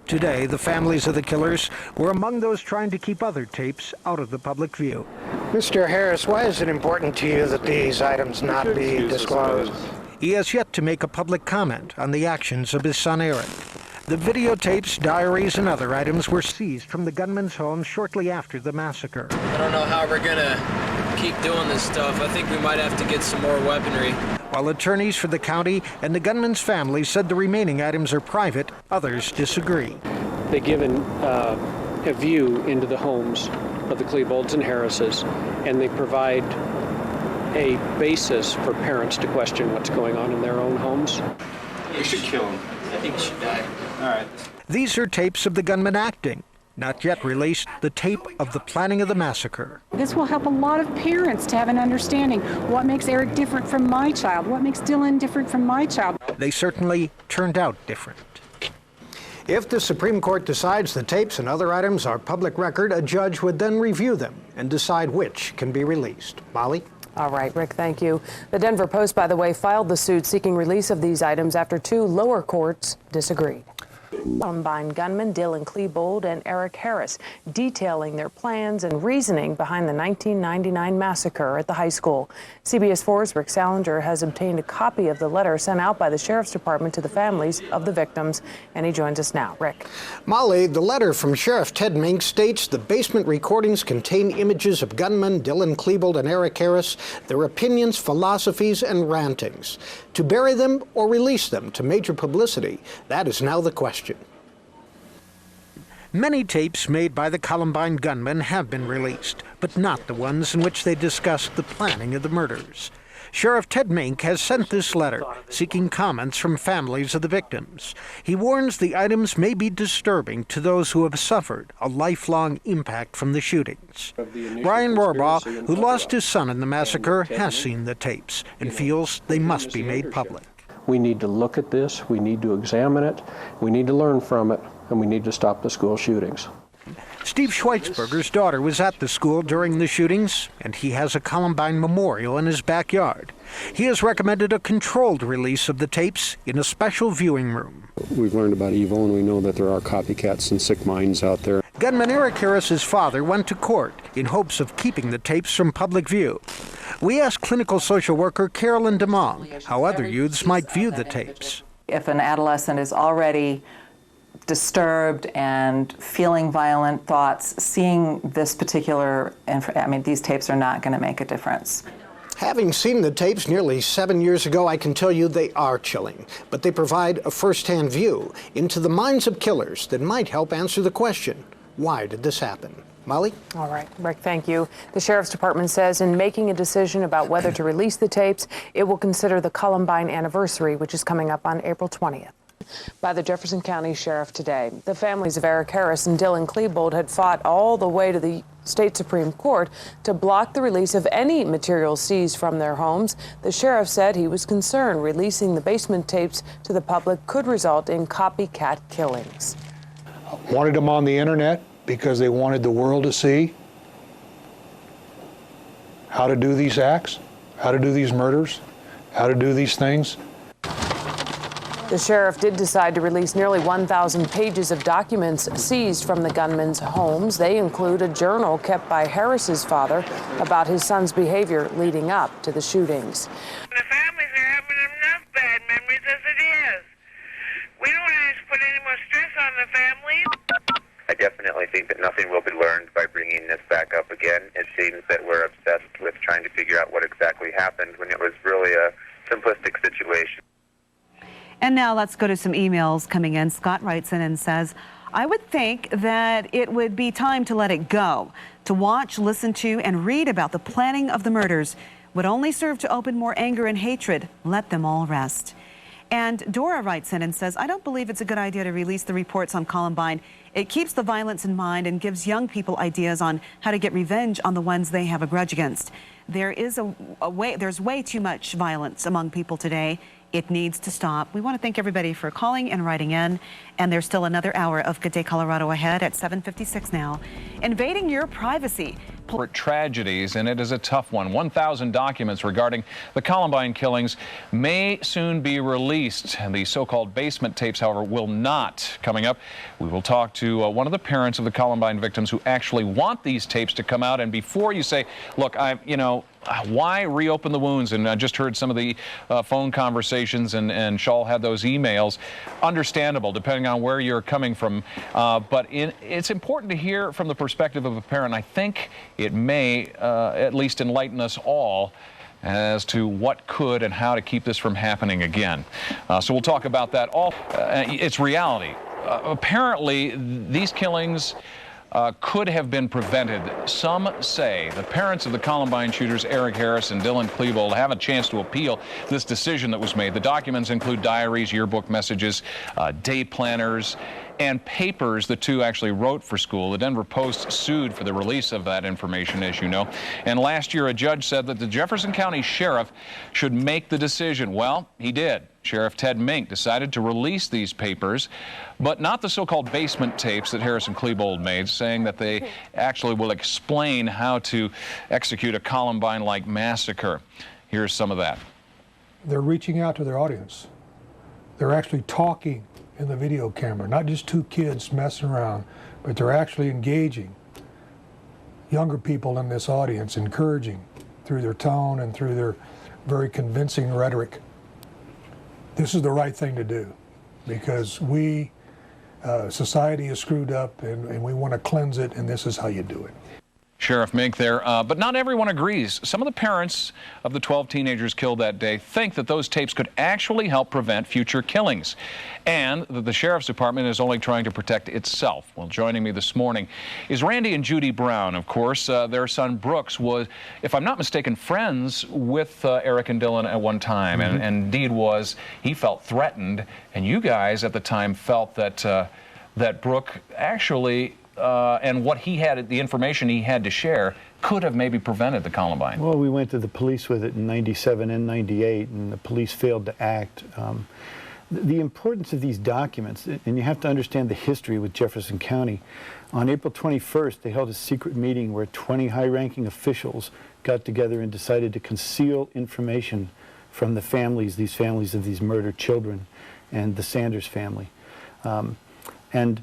Today, the families of the killers were among those trying to keep other tapes out of the public view. Mr. Harris, why is it important to you that these items not be disclosed? He has yet to make a public comment on the actions of his son Eric. The videotapes, diaries, and other items were seized from the gunman's home shortly after the massacre. I don't know how we're gonna keep doing this stuff. I think we might have to get some more weaponry. While attorneys for the county and the gunman's family said the remaining items are private, others disagree. They've given a view into the homes of the Klebold's and Harrises, and they provide a basis for parents to question what's going on in their own homes. You should kill him. I think he should die. All right. These are tapes of the gunman acting. Not yet released, the tape of the planning of the massacre. This will help a lot of parents to have an understanding. What makes Eric different from my child? What makes Dylan different from my child? They certainly turned out different. If the Supreme Court decides the tapes and other items are public record, a judge would then review them and decide which can be released. Molly? All right, Rick, thank you. The Denver Post, by the way, filed the suit seeking release of these items after two lower courts disagreed. Columbine gunmen Dylan Klebold and Eric Harris, detailing their plans and reasoning behind the 1999 massacre at the high school. CBS 4's Rick Salinger has obtained a copy of the letter sent out by the Sheriff's Department to the families of the victims, and he joins us now. Rick. Molly, the letter from Sheriff Ted Mink states the basement recordings contain images of gunmen Dylan Klebold and Eric Harris, their opinions, philosophies, and rantings. To bury them or release them to major publicity, that is now the question. Many tapes made by the Columbine gunmen have been released, but not the ones in which they discussed the planning of the murders. Sheriff Ted Mink has sent this letter, seeking comments from families of the victims. He warns the items may be disturbing to those who have suffered a lifelong impact from the shootings. Brian Rohrbaugh, who lost his son in the massacre, has seen the tapes and feels they must be made public. We need to look at this, we need to examine it, we need to learn from it, and we need to stop the school shootings. Steve Schweitzberger's daughter was at the school during the shootings, and he has a Columbine memorial in his backyard. He has recommended a controlled release of the tapes in a special viewing room. We've learned about evil, and we know that there are copycats and sick minds out there. Gunman Eric Harris's father went to court in hopes of keeping the tapes from public view. We asked clinical social worker Carolyn DeMong how other youths might view the tapes. If an adolescent is already disturbed and feeling violent thoughts, seeing this particular, these tapes are not going to make a difference. Having seen the tapes nearly 7 years ago, I can tell you they are chilling, but they provide a first-hand view into the minds of killers that might help answer the question, why did this happen? Molly? All right, Rick, thank you. The Sheriff's Department says in making a decision about whether to release the tapes, it will consider the Columbine anniversary, which is coming up on April 20th. By the Jefferson County Sheriff today. The families of Eric Harris and Dylan Klebold had fought all the way to the state Supreme Court to block the release of any material seized from their homes. The sheriff said he was concerned releasing the basement tapes to the public could result in copycat killings. Wanted them on the internet because they wanted the world to see how to do these acts, how to do these murders, how to do these things. The sheriff did decide to release nearly 1,000 pages of documents seized from the gunmen's homes. They include a journal kept by Harris's father about his son's behavior leading up to the shootings. The families are having enough bad memories as it is. We don't want to put any more stress on the families. I definitely think that nothing will be learned by bringing this back up again. It seems that we're obsessed with trying to figure out what exactly happened when it was really a simplistic situation. And now let's go to some emails coming in. Scott writes in and says, I would think that it would be time to let it go. To watch, listen to, and read about the planning of the murders would only serve to open more anger and hatred. Let them all rest. And Dora writes in and says, I don't believe it's a good idea to release the reports on Columbine. It keeps the violence in mind and gives young people ideas on how to get revenge on the ones they have a grudge against. There's way too much violence among people today. It needs to stop. We want to thank everybody for calling and writing in. And there's still another hour of Good Day Colorado ahead at 7:56 now. Invading your privacy. Tragedies, and it is a tough one. 1,000 documents regarding the Columbine killings may soon be released. The so-called basement tapes, however, will not. Coming up, we will talk to one of the parents of the Columbine victims who actually want these tapes to come out. And before you say, look, why reopen the wounds? And I just heard some of the phone conversations, and Shaul had those emails. Understandable, depending on where you're coming from. But it's important to hear from the perspective of a parent. I think it may at least enlighten us all as to what could and how to keep this from happening again. So we'll talk about that all. It's reality. Apparently, these killings could have been prevented. Some say the parents of the Columbine shooters, Eric Harris and Dylan Klebold, have a chance to appeal this decision that was made. The documents include diaries, yearbook messages, day planners, and papers the two actually wrote for school. The Denver Post sued for the release of that information, as you know. And last year, a judge said that the Jefferson County Sheriff should make the decision. Well, he did. Sheriff Ted Mink decided to release these papers, but not the so-called basement tapes that Harris and Klebold made, saying that they actually will explain how to execute a Columbine-like massacre. Here's some of that. They're reaching out to their audience. They're actually talking in the video camera, not just two kids messing around, but they're actually engaging younger people in this audience, encouraging through their tone and through their very convincing rhetoric. This is the right thing to do because society is screwed up and we want to cleanse it, and this is how you do it. Sheriff Mink there, but not everyone agrees. Some of the parents of the 12 teenagers killed that day think that those tapes could actually help prevent future killings, and that the Sheriff's Department is only trying to protect itself. Well, joining me this morning is Randy and Judy Brown. Of course, their son Brooks was, if I'm not mistaken, friends with Eric and Dylan at one time, and indeed he felt threatened, and you guys at the time felt that that Brooke actually and what he had, the information he had to share, could have maybe prevented the Columbine. Well, we went to the police with it in '97 and '98, and the police failed to act. The importance of these documents, and you have to understand the history with Jefferson County. On April 21st, they held a secret meeting where 20 high-ranking officials got together and decided to conceal information from the families, these families of these murdered children, and the Sanders family. And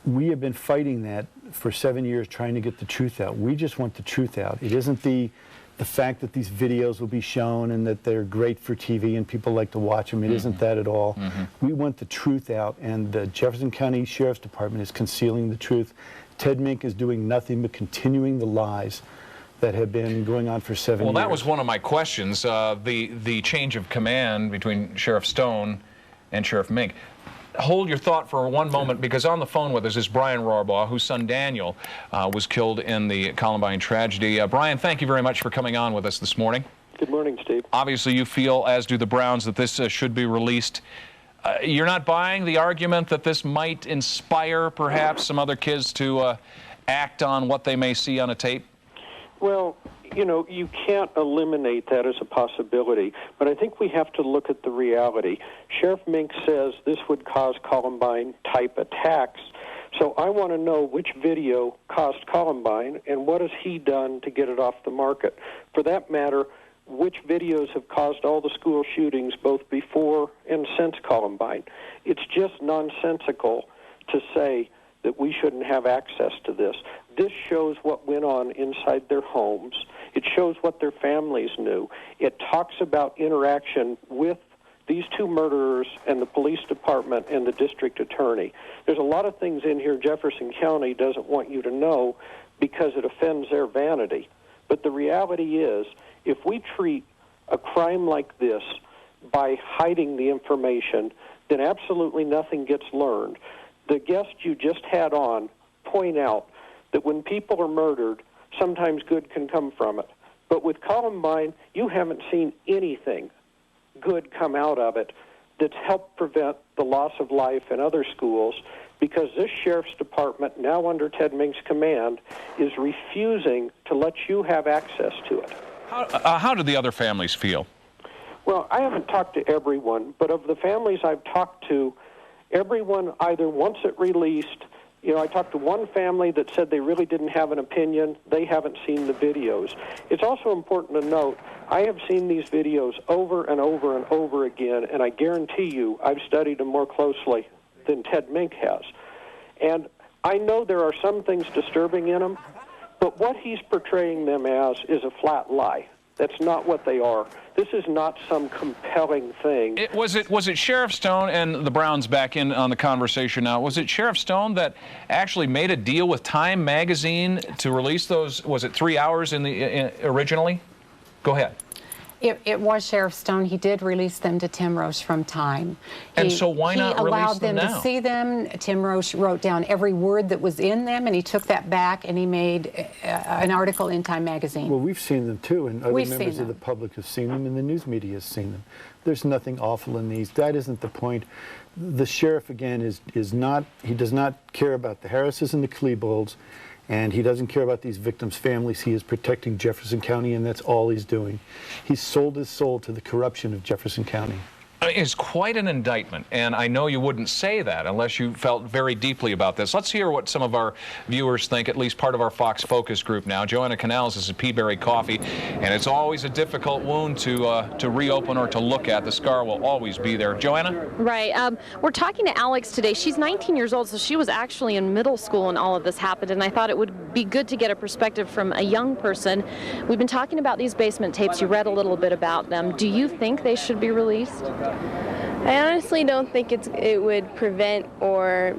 we have been fighting that for 7 years, trying to get the truth out. We just want the truth out. It isn't the fact that these videos will be shown and that they're great for TV and people like to watch them. It isn't that at all. We want the truth out, and the Jefferson County Sheriff's Department is concealing the truth. Ted Mink is doing nothing but continuing the lies that have been going on for 7 years. Well, that was one of my questions, the change of command between Sheriff Stone and Sheriff Mink. Hold your thought for one moment, because on the phone with us is Brian Rohrbaugh, whose son Daniel was killed in the Columbine tragedy. Brian, thank you very much for coming on with us this morning. Good morning, Steve. Obviously, you feel, as do the Browns, that this should be released. You're not buying the argument that this might inspire perhaps some other kids to act on what they may see on a tape? Well, you know, you can't eliminate that as a possibility, but I think we have to look at the reality. Sheriff Mink says this would cause Columbine-type attacks, so I want to know which video caused Columbine and what has he done to get it off the market. For that matter, which videos have caused all the school shootings both before and since Columbine. It's just nonsensical to say that we shouldn't have access to this. This shows what went on inside their homes. It shows what their families knew. It talks about interaction with these two murderers and the police department and the district attorney. There's a lot of things in here Jefferson County doesn't want you to know because it offends their vanity. But the reality is, if we treat a crime like this by hiding the information, then absolutely nothing gets learned. The guest you just had on point out that when people are murdered, sometimes good can come from it. But with Columbine, you haven't seen anything good come out of it that's helped prevent the loss of life in other schools, because this sheriff's department, now under Ted Mink's command, is refusing to let you have access to it. How did the other families feel? Well, I haven't talked to everyone, but of the families I've talked to, everyone either wants it released. You know, I talked to one family that said they really didn't have an opinion. They haven't seen the videos. It's also important to note, I have seen these videos over and over and over again, and I guarantee you I've studied them more closely than Ted Mink has. And I know there are some things disturbing in them, but what he's portraying them as is a flat lie. That's not what they are. This is not some compelling thing. Was it Sheriff Stone, and the Browns back in on the conversation now, was it Sheriff Stone that actually made a deal with Time magazine to release those, was it 3 hours originally? Go ahead. It was Sheriff Stone. He did release them to Tim Roche from Time. And so why not release them now? He allowed them to see them. Tim Roche wrote down every word that was in them, and he took that back, and he made an article in Time magazine. Well, we've seen them too, and other members of the public have seen them, and the news media has seen them. There's nothing awful in these. That isn't the point. The sheriff, again, is not, he does not care about the Harrises and the Klebold's, and he doesn't care about these victims' families. He is protecting Jefferson County, and that's all he's doing. He's sold his soul to the corruption of Jefferson County. It's quite an indictment, and I know you wouldn't say that unless you felt very deeply about this. Let's hear what some of our viewers think, at least part of our Fox Focus group now. Joanna Canals is at Peaberry Coffee, and it's always a difficult wound to reopen or to look at. The scar will always be there. Joanna? Right. We're talking to Alex today. She's 19 years old, so she was actually in middle school when all of this happened, and I thought it would be good to get a perspective from a young person. We've been talking about these basement tapes. You read a little bit about them. Do you think they should be released? I honestly don't think it would prevent or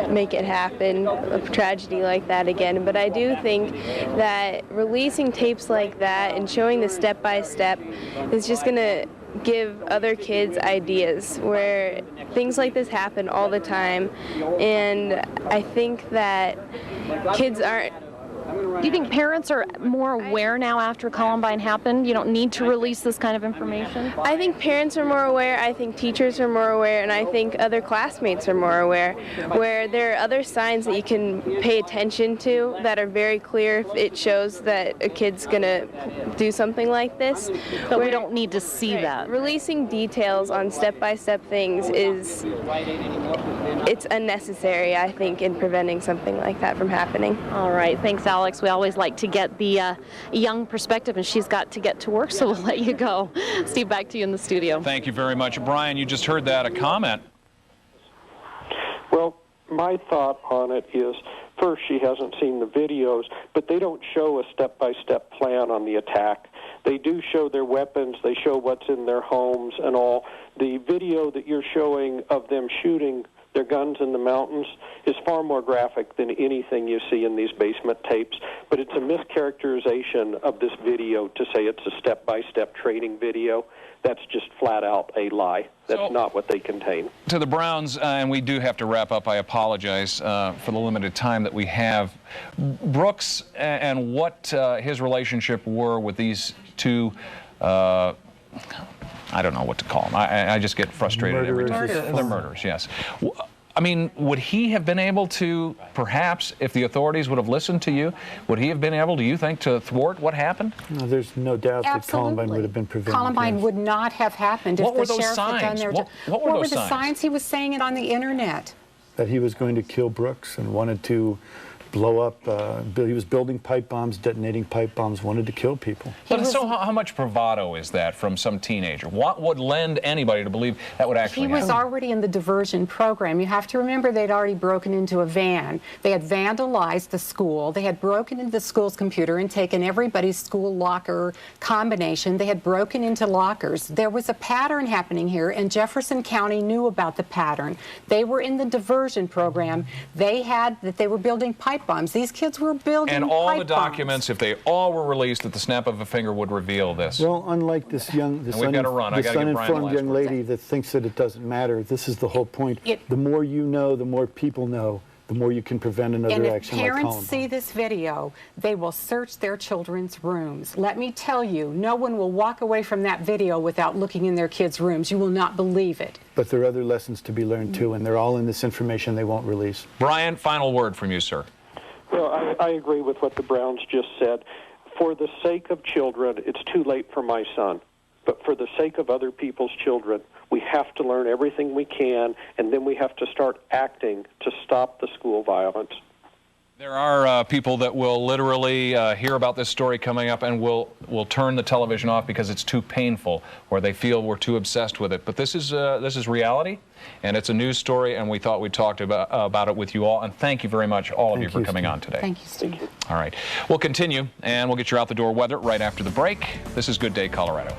make it happen, a tragedy like that again, but I do think that releasing tapes like that and showing the step-by-step is just going to give other kids ideas where things like this happen all the time, and I think that kids aren't. Do you think parents are more aware now after Columbine happened? You don't need to release this kind of information? I think parents are more aware, I think teachers are more aware, and I think other classmates are more aware, where there are other signs that you can pay attention to that are very clear if it shows that a kid's going to do something like this. But we don't need to see that. Releasing details on step-by-step things it's unnecessary, I think, in preventing something like that from happening. All right, thanks, Alex. We always like to get the young perspective, and she's got to get to work, so we'll let you go. Steve, back to you in the studio. Thank you very much. Brian, you just heard that, a comment. Well, my thought on it is, first, she hasn't seen the videos, but they don't show a step-by-step plan on the attack. They do show their weapons, they show what's in their homes and all. The video that you're showing of them shooting their guns in the mountains is far more graphic than anything you see in these basement tapes, but it's a mischaracterization of this video to say it's a step-by-step training video. That's just flat out a lie. That's not what they contain. To the Browns, and we do have to wrap up, I apologize for the limited time that we have. Brooks and what his relationship were with these two, I don't know what to call them. I just get frustrated every time. They're murderers, yes. I mean, would he have been able to, perhaps, if the authorities would have listened to you, would he have been able, do you think, to thwart what happened? No, there's no doubt that Columbine would have been prevented. Columbine would not have happened if the sheriff had done their job. What were those signs? The signs? He was saying it on the internet. That he was going to kill Brooks and wanted to blow up, he was building pipe bombs, detonating pipe bombs, wanted to kill people. But so how much bravado is that from some teenager? What would lend anybody to believe that would actually happen? He was already in the diversion program. You have to remember they'd already broken into a van. They had vandalized the school. They had broken into the school's computer and taken everybody's school locker combination. They had broken into lockers. There was a pattern happening here, and Jefferson County knew about the pattern. They were in the diversion program. They were building pipe bombs. These kids were building and all the documents, if they all were released at the snap of a finger, would reveal this. Well, unlike this uninformed young lady that thinks that it doesn't matter, this is the whole point. The more you know, the more people know, the more you can prevent another action like Columbine. And if parents see this video, they will search their children's rooms. Let me tell you, no one will walk away from that video without looking in their kids' rooms. You will not believe it. But there are other lessons to be learned, too, and they're all in this information they won't release. Brian, final word from you, sir. Well, I agree with what the Browns just said. For the sake of children, it's too late for my son. but for the sake of other people's children, we have to learn everything we can, and then we have to start acting to stop the school violence. There are people that will literally hear about this story coming up and will turn the television off because it's too painful, or they feel we're too obsessed with it. But this is reality, and it's a news story, and we thought we'd talk about it with you all. And thank you very much, all of you, for coming on today. Thank you, Steve. All right. We'll continue, and we'll get your out-the-door weather right after the break. This is Good Day Colorado.